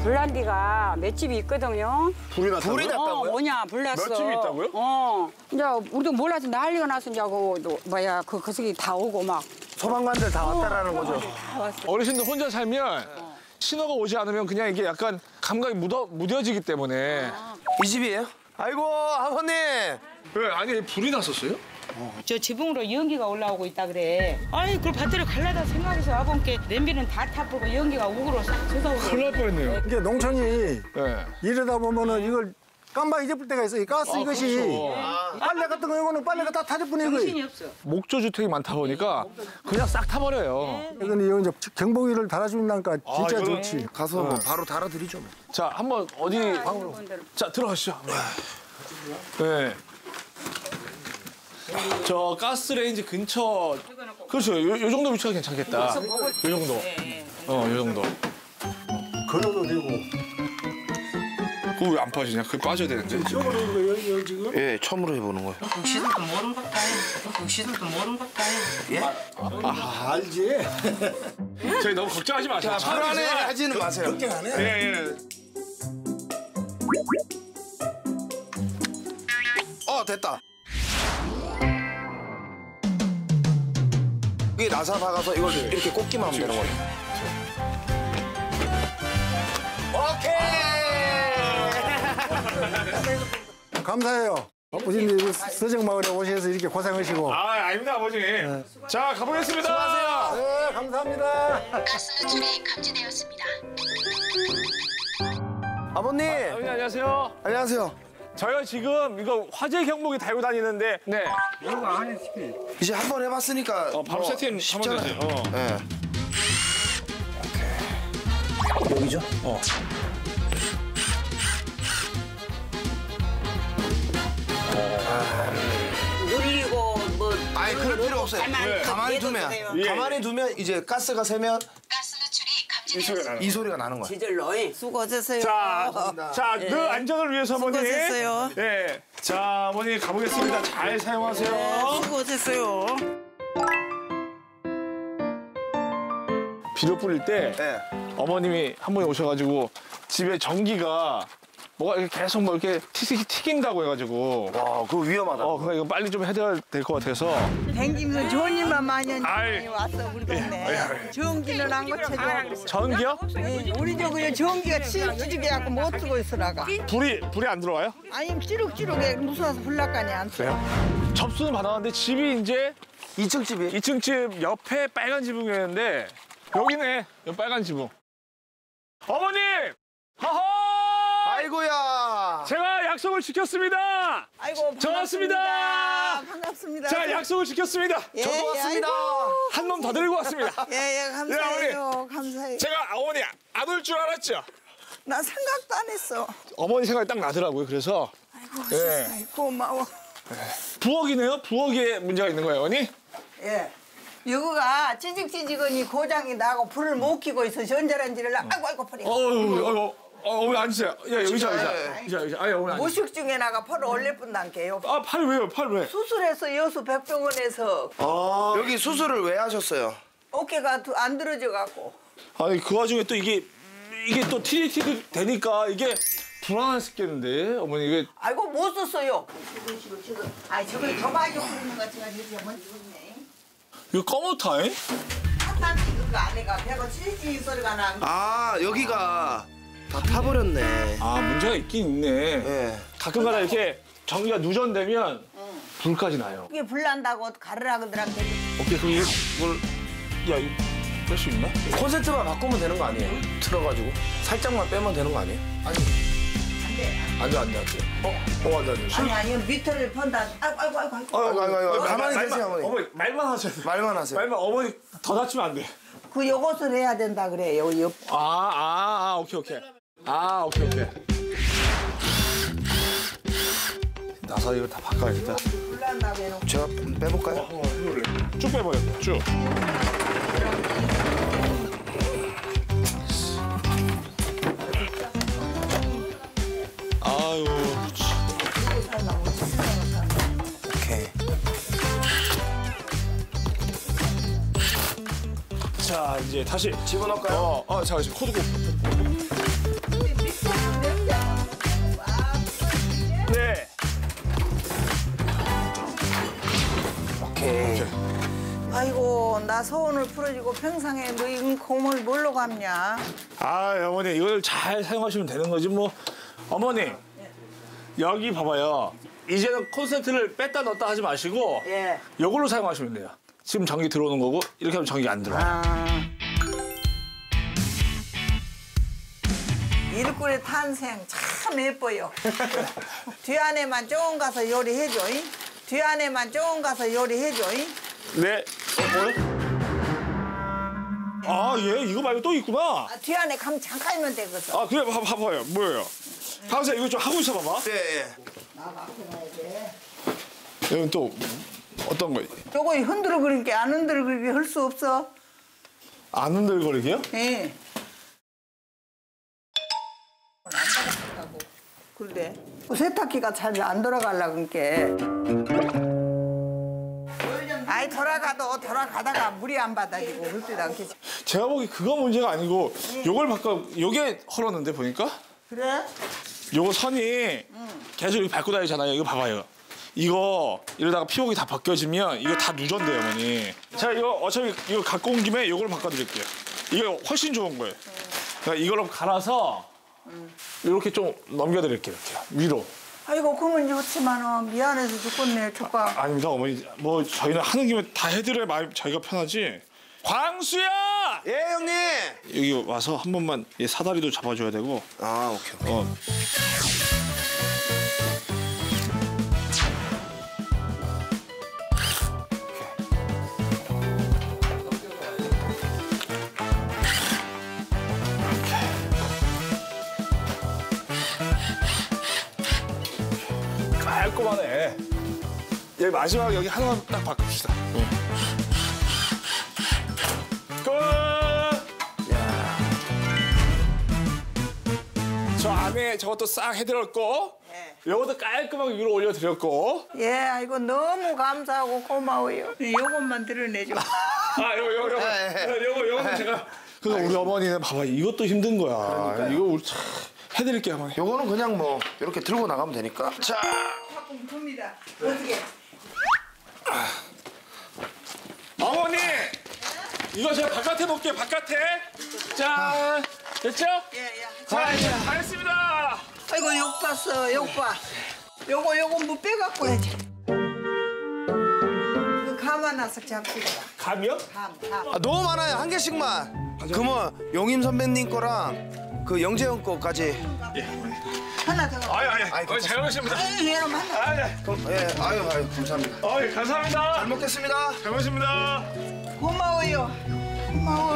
불난 데가 몇 집이 있거든요. 불이 났다고요? 불이 났다고요? 뭐냐, 불났어. 몇 집이 있다고요? 이제 우리도 몰라서 난리가 나서 이제 그 거석이 다 오고 막. 소방관들 다 왔다라는 거죠. 다 왔어. 어르신들 혼자 살면 신호가 오지 않으면 그냥 이게 약간 감각이 무뎌지기 때문에. 이 집이에요? 아이고 아버님. 왜? 아니 불이 났었어요? 저 지붕으로 연기가 올라오고 있다 그래. 아이 그걸 밭으로 갈라다 생각해서 와본게 냄비는 다 타보고 연기가 우그로 싹 솟아오고. 큰일 날 뻔했네요. 이게 농촌이 네. 이러다 보면은 이걸 깜빡 잊어볼 때가 있어요. 이 가스 이것이 그렇죠. 빨래 같은 거 이거는 빨래가 다 타져버려 정신이 이거. 없어. 목조 주택이 많다 보니까 그냥 싹 타버려요. 이건 이거 이제 경보기를 달아준다니까 진짜 이거는- 좋지. 가서 뭐 바로 달아드리죠. 뭐. 자 한번 어디 방으로. 자 들어가시죠. 네. 저 가스레인지 근처. 그렇죠. 요 정도 위치가 괜찮겠다. 요 정도. 요 정도. 걸어도 되고. 그거 왜 안 빠지냐? 그거 빠져야 되는데. 처음으로 이거 여기 지금. 예, 처음으로 해보는 거예요. 시들도 모르는 것도 아니고. 시들도 모르는 것도 아니고. 예? 아, 알지. 저희 너무 걱정하지 마세요. 불안해하지는 마세요. 걱정 안 해. 예. 됐다. 이게 나사 박아서 이걸 이렇게 꽂기만 하면 되는 거예요. 오케이. 감사해요. 바쁘신데 이거 서정마을에 오셔서 이렇게 고생하시고. 아닙니다 아버지. 자 가보겠습니다. 수고하세요. 네, 감사합니다. 가스 누출이 감지되었습니다. 아버님. 아버님 안녕하세요. 안녕하세요. 저희가 지금 이거 화재 경보기 달고 다니는데. 네. 이제 한 번 해봤으니까 바로 세팅 하면 되지. 네. 여기죠? 눌리고 뭐. 아니 그럴 필요 없어요. 가만히 두면 가만히 두면 이제 가스가 새면 가스 누출이 감지되었습니다. 이 소리가 나는 거예요. 지절로. 수고하셨어요. 자, 그 안전을 위해서 어머니. 수고하셨어요. 네. 자, 어머니 가보겠습니다. 잘 사용하세요. 수고하셨어요. 비료 뿌릴 때 네. 어머님이 한 번에 오셔가지고 집에 전기가 뭐가 이렇게 계속 뭐 이렇게 튀긴다고 해가지고. 와, 그거 위험하다. 그러니까 이거 빨리 좀 해야 될 것 같아서. 댕기면서 좋은 일만 많이 아이. 왔어 우리 동네. 전기는 안 고쳐줘. 전기요? 우리 저 그냥 전기가 찌르게 갖고 못 쓰고 있으라가. 불이 안 들어와요? 아니면 찌룩찌룩해 무서워서 불났까지 안 써. 그래요? 접수는 받았는데 집이 이제 2층 집이 2층 집 옆에 빨간 지붕이었는데 여기네. 여기 빨간 지붕. 어머님! 허허! 아이고야. 제가 약속을 지켰습니다. 아이고 저 왔습니다. 반갑습니다. 자, 약속을 지켰습니다. 저도 왔습니다. 한 놈 더 들고 왔습니다. 예예 감사해요. 감사해요. 제가 어머니 안 올 줄 알았죠? 나 생각도 안 했어. 어머니 생각이 딱 나더라고요. 그래서 아이고 예. 세상에 고마워. 부엌이네요. 부엌에 문제가 있는 거예요, 어머니? 예. 여기가 찌직찌직하니 고장이 나고 불을 못 켜고 있어. 전자레인지를 아이고 버려. 어머니 앉으세요. 예, 의자. 아니, 어머니 앉으세요. 무식 중에 나가 팔을 올릴 뿐도 안 깨요. 아, 팔 왜요? 팔 왜? 수술해서 여수 백병원에서 여기 수술을 왜 하셨어요? 어깨가 안 들어져 갖고. 아니, 그 와중에 또 이게 또 TNT 되니까 이게 불안했겠는데, 어머니 이게. 아이고 못 썼어요. 지금. 아 저걸 저 많이 흐르는 것 같지가 이제 먼저 있네. 이거 검었다잉? 핫한 그 안에가 배가 찌릿찌릿 소리가 나. 아, 여기가 다 타버렸네. 아, 문제가 있긴 있네. 예. 가끔가다 이렇게 전기가 누전되면 불까지 나요. 그게 불 난다고 가르라 그들한테. 오케이, 그럼 이걸 야, 이거 뺄 수 있나? 콘센트만 바꾸면 되는 거 아니에요? 틀어가지고 살짝만 빼면 되는 거 아니에요? 안 돼. 안 돼. 안 돼. 아니 밑을 펀다. 아이고. 가만히 계세요, 어머니. 어머니, 말만 하셔야 돼. 말만 하세요. 말만, 어머니 더 다치면 안 돼. 그 요것을 해야 된다 그래요. 옆. 오케이. 오케이. 나사 이거 다 바꿔야겠다. 불 난다고 해놓고. 제가 빼볼까요? 쭉 빼봐요, 쭉. 아유. 오케이. 자, 이제 다시 집어넣을까요? 잠깐 코드 꼭. 나 소원을 풀어주고 평상에 뭐 이런 곰을 뭘로 갚냐. 아, 어머니 이걸 잘 사용하시면 되는 거지 뭐. 어머니 여기 봐봐요. 이제는 콘센트를 뺐다 넣었다 하지 마시고 예. 이걸로 사용하시면 돼요. 지금 전기 들어오는 거고 이렇게 하면 전기 안 들어와요. 아. 일꾼의 탄생 참 예뻐요. 뒤 안에만 조금 가서 요리해줘. 뒤 안에만 조금 가서 요리해줘. 네. 뭐요? 아, 예, 이거 말고 또 있구나. 아, 뒤 안에 가면 잠깐이면 되거든. 아, 그래, 봐봐요. 뭐예요? 가보세요. 이거 좀 하고 있어 봐봐. 예, 예. 여기 또 어떤 거? 저거 흔들어 그리게 안 흔들어 그리게 할 수 없어. 안 흔들거리게요? 예. 그래. 세탁기가 잘 안 돌아가려고 그러니까. 아이 돌아가다가 물이 안 받아지고 그렇지도 않겠지. 제가 보기 그거 문제가 아니고 요걸 바꿔 요게 헐었는데 보니까 그래? 요거 선이 계속 이렇게 밟고 다니잖아요. 이거 봐봐요. 이거 이러다가 피복이 다 벗겨지면 이거 다 누전돼요, 어머니. 제가 이거 어차피 이거 갖고 온 김에 요걸 바꿔드릴게요. 이게 훨씬 좋은 거예요. 그러니까 이걸로 갈아서 이렇게 좀 넘겨드릴게요. 이렇게 위로. 아이고 그러면 좋지만 미안해서 죽겠네 조카. 아닙니다, 어머니. 뭐 저희는 하는 김에 다 해드려야 마음 저희가 편하지. 광수야! 예, 형님. 여기 와서 한 번만 얘 사다리도 잡아줘야 되고. 아, 오케이. 깔끔하네. 여기 마지막 여기 하나만 딱 바꿉시다. 끝! 저 안에 저것도 싹 해드렸고, 요것도 깔끔하게 위로 올려드렸고. 예, 아이고 너무 감사하고 고마워요. 요것만 드러내줘. 아, 요거는 제가. 그래서 우리 어머니는 봐봐, 이것도 힘든 거야. 그러니까요. 이거 우리 참 해드릴게요, 어머니. 요거는 그냥 뭐 이렇게 들고 나가면 되니까. 자, 조금 듭니다. 어떻게? 어머니! 이거 제가 바깥에 놓을게요, 바깥에. 짠! 됐죠? 예. 자, 이제 다 했습니다. 아이고 욕 봤어, 욕 봐. 요거 뭐 빼갖고 해야지. 그 가만 놔서 잡수라. 감이요? 감. 아, 너무 많아요. 한 개씩만. 그러면 용임 선배님 거랑 그 영재형 거까지. 하나 더. 아유, 잘 먹겠습니다. 얘는 하나. 예, 아유, 감사합니다. 감사합니다. 잘 먹겠습니다. 잘 먹겠습니다. 고마워요. 고마워.